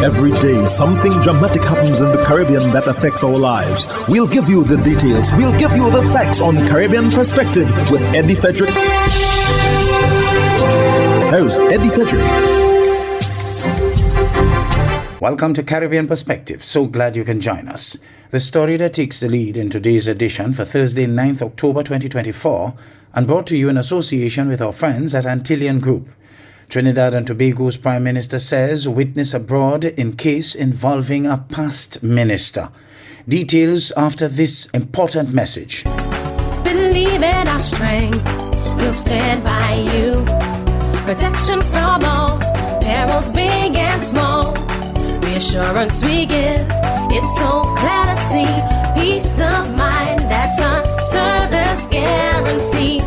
Every day, something dramatic happens in the Caribbean that affects our lives. We'll give you the details. We'll give you the facts on Caribbean Perspective with Eddie Frederick. Here's Eddie Frederick. Welcome to Caribbean Perspective. So glad you can join us. The story that takes the lead in today's edition for Thursday, 9th October 2024, and brought to you in association with our friends at Antillean Group. Trinidad and Tobago's Prime Minister says witness abroad in case involving a past minister. Details after this important message. Believe in our strength, we'll stand by you. Protection from all, perils big and small. Reassurance we give, it's so glad to see. Peace of mind, that's our service guarantee.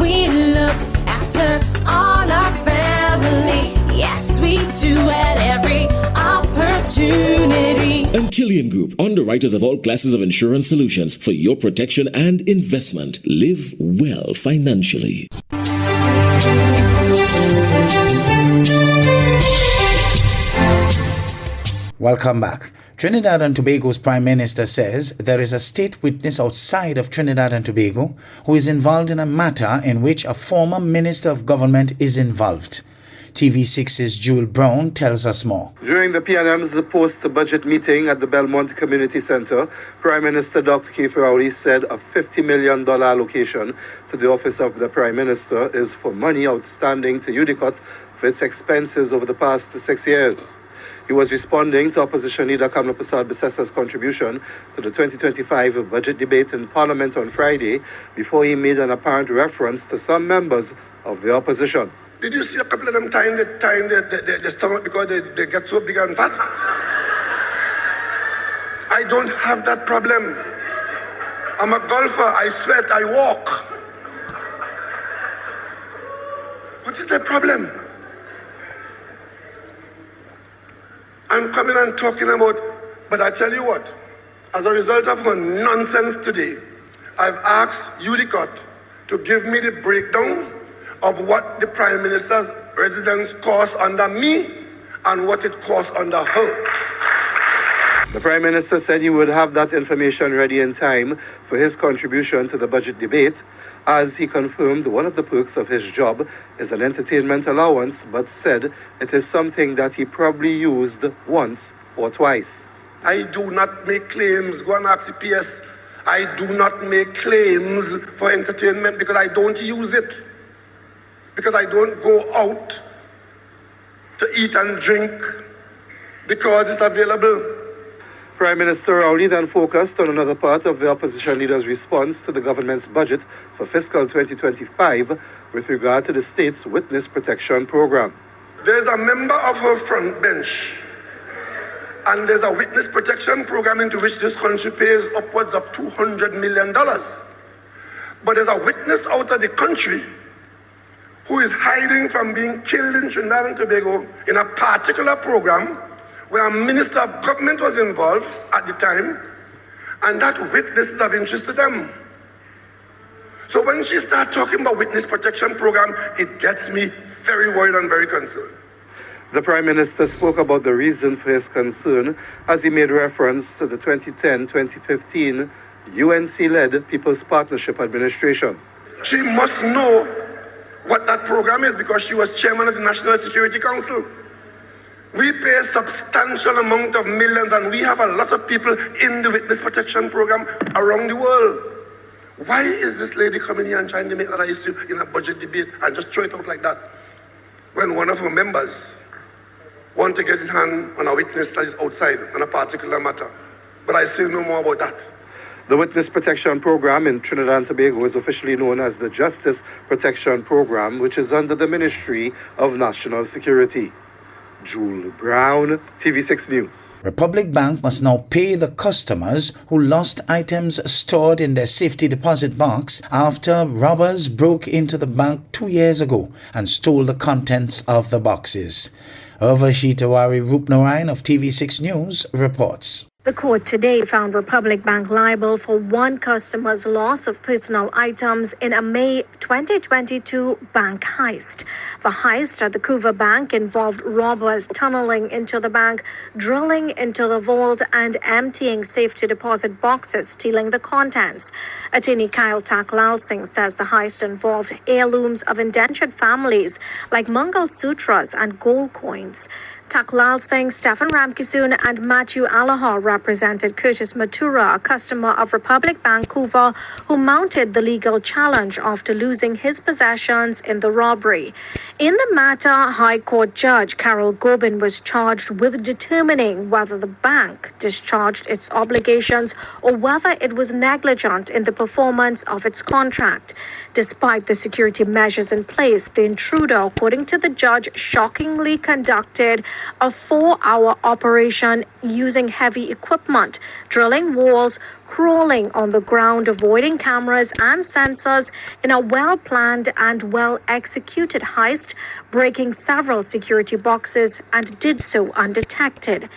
We look after all our family, yes we do at every opportunity. Antillean Group, underwriters of all classes of insurance solutions for your protection and investment. Live well financially. Welcome back. Trinidad and Tobago's Prime Minister says there is a state witness outside of Trinidad and Tobago who is involved in a matter in which a former Minister of Government is involved. TV6's Jewel Brown tells us more. During the PNM's post-budget meeting at the Belmont Community Center, Prime Minister Dr. Keith Rowley said a $50 million allocation to the Office of the Prime Minister is for money outstanding to UDICOT for its expenses over the past 6 years. He was responding to Opposition Leader Kamla Prasad Bisessa's contribution to the 2025 budget debate in Parliament on Friday before he made an apparent reference to some members of the opposition. Did you see a couple of them tying the stomach because they get so big and fat? I don't have that problem. I'm a golfer, I sweat, I walk. What is the problem? I'm coming and talking about, but I tell you what, as a result of her nonsense today, I've asked UDICOT to give me the breakdown of what the Prime Minister's residence costs under me and what it costs under her. The Prime Minister said he would have that information ready in time for his contribution to the budget debate, as he confirmed one of the perks of his job is an entertainment allowance, but said it is something that he probably used once or twice. I do not make claims. Go and ask the PS. I do not make claims for entertainment because I don't use it. Because I don't go out to eat and drink because it's available. Prime Minister Rowley then focused on another part of the opposition leader's response to the government's budget for fiscal 2025 with regard to the state's witness protection program. There's a member of her front bench, and there's a witness protection program into which this country pays upwards of $200 million. But there's a witness out of the country who is hiding from being killed in Trinidad and Tobago in a particular program where a minister of government was involved at the time, and that witness is of interest to them. So when she starts talking about witness protection program, it gets me very worried and very concerned. The Prime Minister spoke about the reason for his concern as he made reference to the 2010-2015 UNC-led People's Partnership Administration. She must know what that program is because she was chairman of the National Security Council. We pay a substantial amount of millions, and we have a lot of people in the witness protection program around the world. Why is this lady coming here and trying to make that issue in a budget debate and just throw it out like that when one of her members want to get his hand on a witness that is outside on a particular matter? But I say no more about that. The Witness Protection Program in Trinidad and Tobago is officially known as the Justice Protection Program, which is under the Ministry of National Security. Jewel Brown, TV6 News. Republic Bank must now pay the customers who lost items stored in their safety deposit box after robbers broke into the bank 2 years ago and stole the contents of the boxes. Urvashi Tawari Rupnarayan of TV6 News reports. The court today found Republic Bank liable for one customer's loss of personal items in a May 2022 bank heist. The heist at the Couva Bank involved robbers tunneling into the bank, drilling into the vault, and emptying safety deposit boxes, stealing the contents. Attorney Kyle Taklal Singh says the heist involved heirlooms of indentured families like Mangal Sutras and gold coins. Taklal Singh, Stephen Ramkisoon, and Matthew Alahar represented Curtis Matura, a customer of Republic Bank Couva, who mounted the legal challenge after losing his possessions in the robbery. In the matter, High Court Judge Carol Gobin was charged with determining whether the bank discharged its obligations or whether it was negligent in the performance of its contract. Despite the security measures in place, the intruder, according to the judge, shockingly conducted a 4-hour operation using heavy equipment, drilling walls, crawling on the ground, avoiding cameras and sensors in a well-planned and well-executed heist, breaking several security boxes, and did so undetected.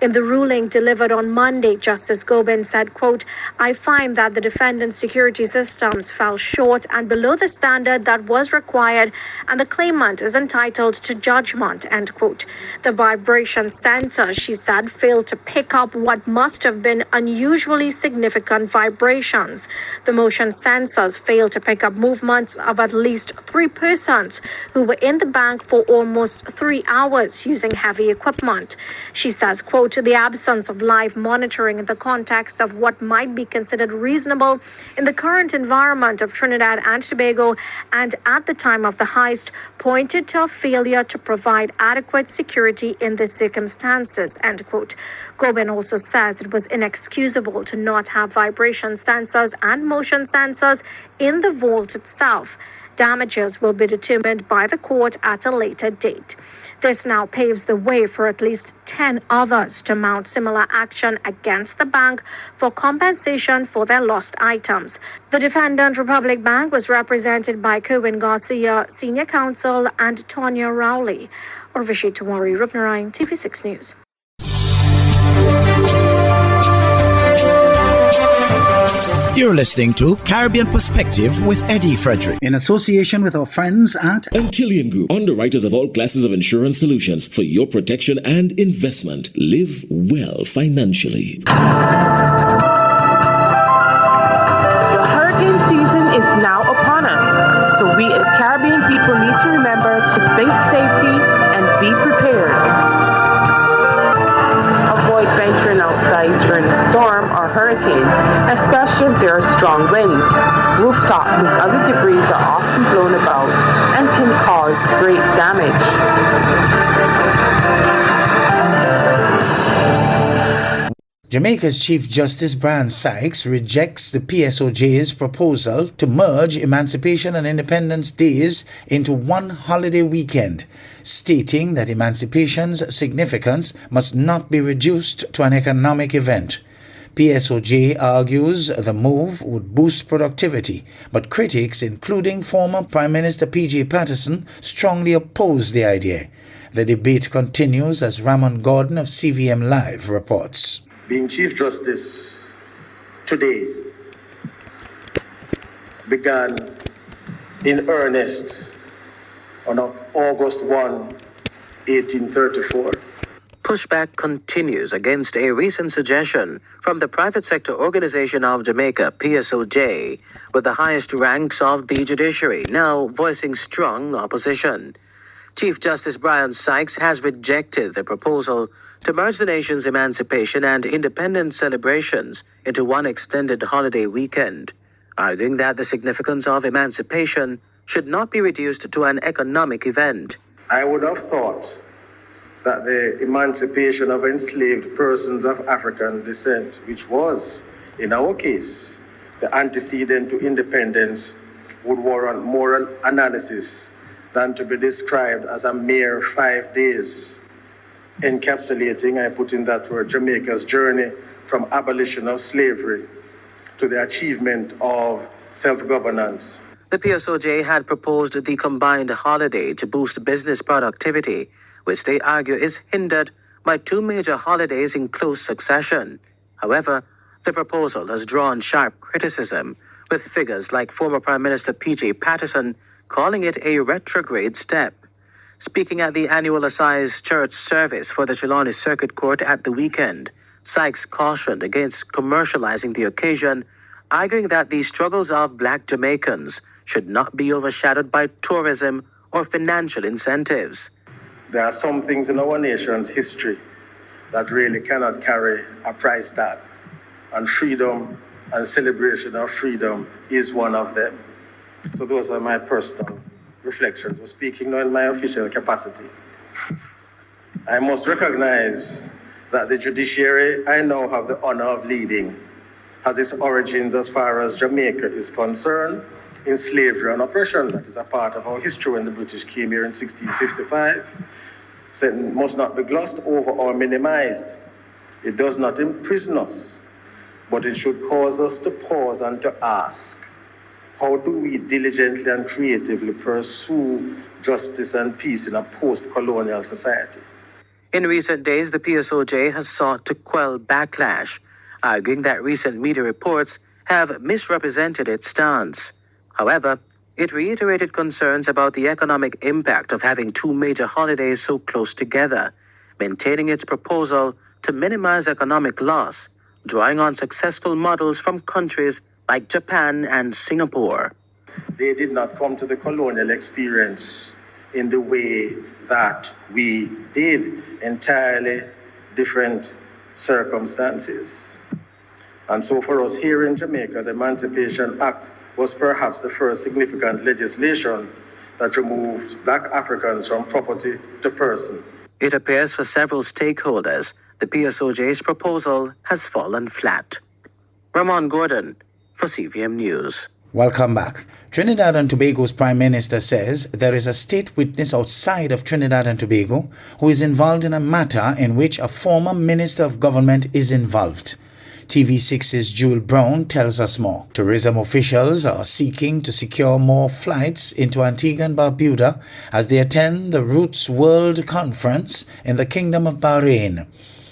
In the ruling delivered on Monday, Justice Gobin said, quote, "I find that the defendant's security systems fell short and below the standard that was required, and the claimant is entitled to judgment," end quote. The vibration sensor, she said, failed to pick up what must have been unusually significant vibrations. The motion sensors failed to pick up movements of at least 3 persons who were in the bank for almost 3 hours using heavy equipment. She says, quote, "The absence of live monitoring in the context of what might be considered reasonable in the current environment of Trinidad and Tobago and at the time of the heist pointed to a failure to provide adequate security in the circumstances," end quote. Gobin also says it was inexcusable to not have vibration sensors and motion sensors in the vault itself. Damages will be determined by the court at a later date. This now paves the way for at least 10 others to mount similar action against the bank for compensation for their lost items. The defendant, Republic Bank, was represented by Kerwin Garcia, Senior Counsel, and Tonya Rowley. Urvashi Tumori, Rupnarine, TV6 News. You're listening to Caribbean Perspective with Eddie Frederick, In association with our friends at Antillian Group, underwriters of all classes of insurance solutions for your protection and investment. Live well financially. The hurricane season is now upon us, so we as Caribbean people need to remember to think safety and be prepared. Avoid venturing outside during a storm or hurricane, especially if there are strong winds. Rooftops and other debris are often blown about and can cause great damage. Jamaica's Chief Justice Brian Sykes rejects the PSOJ's proposal to merge Emancipation and Independence Days into one holiday weekend, stating that emancipation's significance must not be reduced to an economic event. PSOJ argues the move would boost productivity, but critics, including former Prime Minister P.J. Patterson, strongly oppose the idea. The debate continues as Ramon Gordon of CVM Live reports. Being Chief Justice today began in earnest on August 1, 1834. Pushback continues against a recent suggestion from the private sector organization of Jamaica, PSOJ, with the highest ranks of the judiciary, now voicing strong opposition. Chief Justice Brian Sykes has rejected the proposal to merge the nation's emancipation and independence celebrations into one extended holiday weekend, arguing that the significance of emancipation should not be reduced to an economic event. I would have thought that the emancipation of enslaved persons of African descent, which was, in our case, the antecedent to independence, would warrant more analysis than to be described as a mere 5 days, encapsulating, I put in that word, Jamaica's journey from abolition of slavery to the achievement of self-governance. The PSOJ had proposed the combined holiday to boost business productivity, which they argue is hindered by two major holidays in close succession. However, the proposal has drawn sharp criticism, with figures like former Prime Minister P.J. Patterson calling it a retrograde step. Speaking at the annual Assize Church service for the Trelawney Circuit Court at the weekend, Sykes cautioned against commercializing the occasion, arguing that the struggles of black Jamaicans should not be overshadowed by tourism or financial incentives. There are some things in our nation's history that really cannot carry a price tag, and freedom and celebration of freedom is one of them. So those are my personal reflections. We're speaking now in my official capacity. I must recognize that the judiciary I now have the honor of leading has its origins as far as Jamaica is concerned in slavery and oppression. That is a part of our history when the British came here in 1655. So it must not be glossed over or minimized. It does not imprison us, but it should cause us to pause and to ask, how do we diligently and creatively pursue justice and peace in a post-colonial society? In recent days, the PSOJ has sought to quell backlash, arguing that recent media reports have misrepresented its stance. However, it reiterated concerns about the economic impact of having two major holidays so close together, maintaining its proposal to minimize economic loss, drawing on successful models from countries like Japan and Singapore. They did not come to the colonial experience in the way that we did, entirely different circumstances. And so for us here in Jamaica, the Emancipation Act was perhaps the first significant legislation that removed black Africans from property to person. It appears for several stakeholders, the PSOJ's proposal has fallen flat. Ramon Gordon for CVM News. Welcome back. Trinidad and Tobago's Prime Minister says there is a state witness outside of Trinidad and Tobago who is involved in a matter in which a former Minister of Government is involved. TV6's Jewel Brown tells us more. Tourism officials are seeking to secure more flights into Antigua and Barbuda as they attend the Roots World Conference in the Kingdom of Bahrain.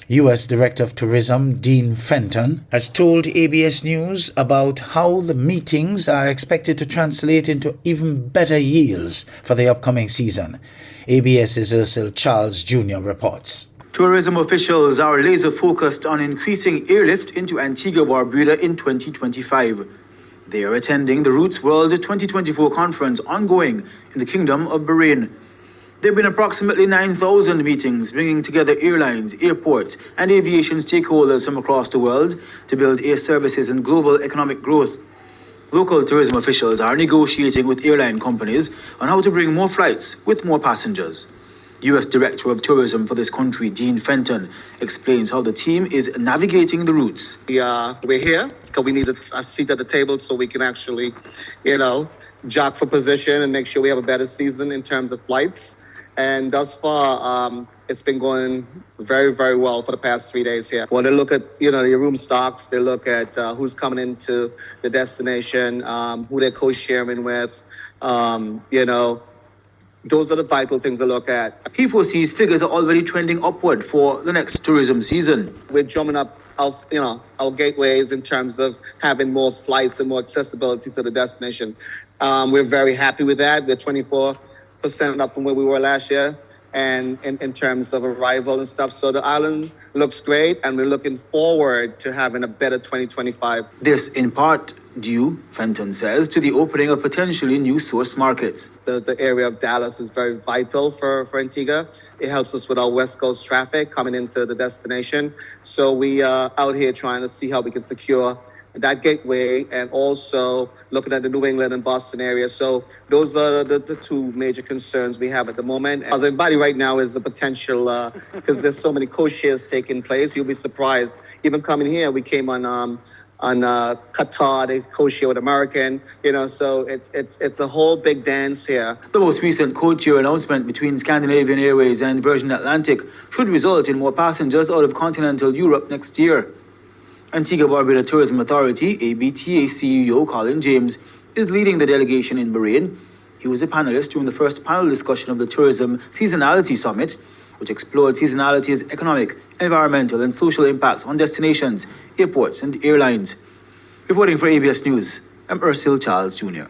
U.S. Director of Tourism Dean Fenton has told ABS News about how the meetings are expected to translate into even better yields for the upcoming season. ABS's Ursel Charles Jr. reports. Tourism officials are laser focused on increasing airlift into Antigua Barbuda in 2025. They are attending the Roots World 2024 conference ongoing in the Kingdom of Bahrain. There have been approximately 9,000 meetings bringing together airlines, airports, and aviation stakeholders from across the world to build air services and global economic growth. Local tourism officials are negotiating with airline companies on how to bring more flights with more passengers. U.S. Director of Tourism for this country, Dean Fenton, explains how the team is navigating the routes. We're here because we need a seat at the table so we can actually, jock for position and make sure we have a better season in terms of flights. And thus far, it's been going very, very well for the past 3 days here. When they look at, your room stocks, they look at who's coming into the destination, who they're co-sharing with, those are the vital things to look at. He foresees figures are already trending upward for the next tourism season. We're drumming up our gateways in terms of having more flights and more accessibility to the destination. We're very happy with that. We're 24% up from where we were last year, and in terms of arrival and stuff. So the island looks great, and we're looking forward to having a better 2025. This in part due, Fenton says, to the opening of potentially new source markets. The area of Dallas is very vital for Antigua. It helps us with our West Coast traffic coming into the destination. So we are out here trying to see how we can secure that gateway, and also looking at the New England and Boston area. So those are the two major concerns we have at the moment. As everybody right now is a potential, because there's so many co-shares taking place. You'll be surprised. Even coming here, we came on Qatar, they co-share with American, so it's a whole big dance here. The most recent code-share announcement between Scandinavian Airways and Virgin Atlantic should result in more passengers out of continental Europe next year. Antigua Barbuda Tourism Authority, ABTA CEO Colin James, is leading the delegation in Bahrain. He was a panelist during the first panel discussion of the Tourism Seasonality Summit, which explored seasonality's economic, environmental, and social impacts on destinations, airports, and airlines. Reporting for ABS News, I'm Ursil Charles Jr.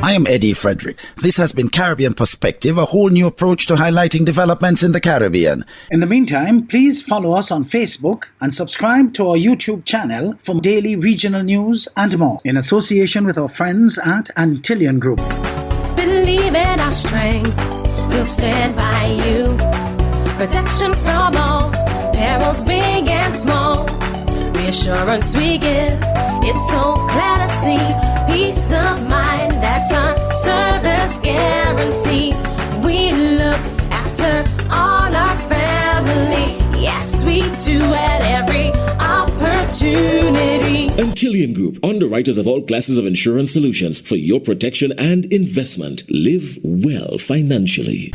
I am Eddie Frederick. This has been Caribbean Perspective, a whole new approach to highlighting developments in the Caribbean. In the meantime, please follow us on Facebook and subscribe to our YouTube channel for daily regional news and more, in association with our friends at Antillian Group. Believe in our strength, we'll stand by you. Protection from all perils, big and small. Reassurance we give, it's so glad to see. Peace of mind, that's our service guarantee. We look after all our family. Yes, we do at every opportunity. Antillian Group, underwriters of all classes of insurance solutions for your protection and investment. Live well financially.